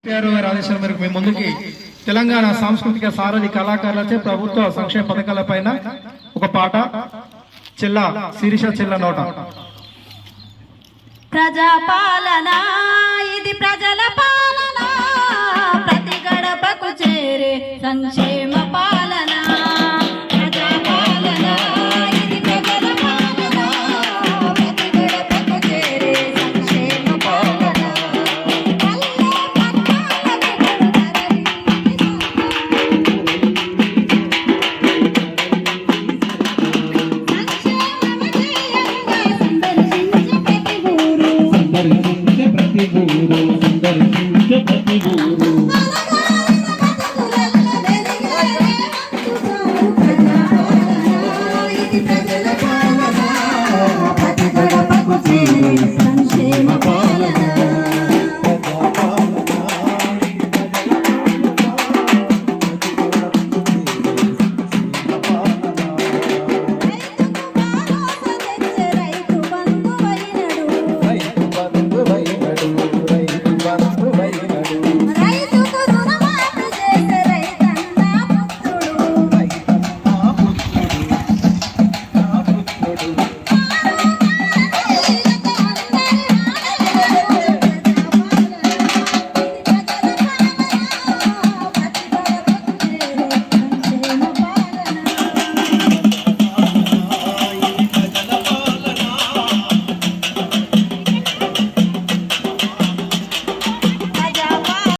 గారి ఆదేశాల మేరకు మీ ముందుకి తెలంగాణ సాంస్కృతిక సారథి కళాకారులచే ప్రభుత్వ సంక్షేమ పథకాలపైన ఒక పాట చెల్ల శిరీష చెల్ల నోట. ప్రజాపాలన ఇది ప్రజల పాలన, ప్రతి గడపకు చేరే సంక్షేమ పాలన. ప్రజాపాలన ఇది ప్రజల పాలన, ప్రతి గడపకు చేరే సంక్షేమ పాలన. సందర్శించే ప్రతి ఊరు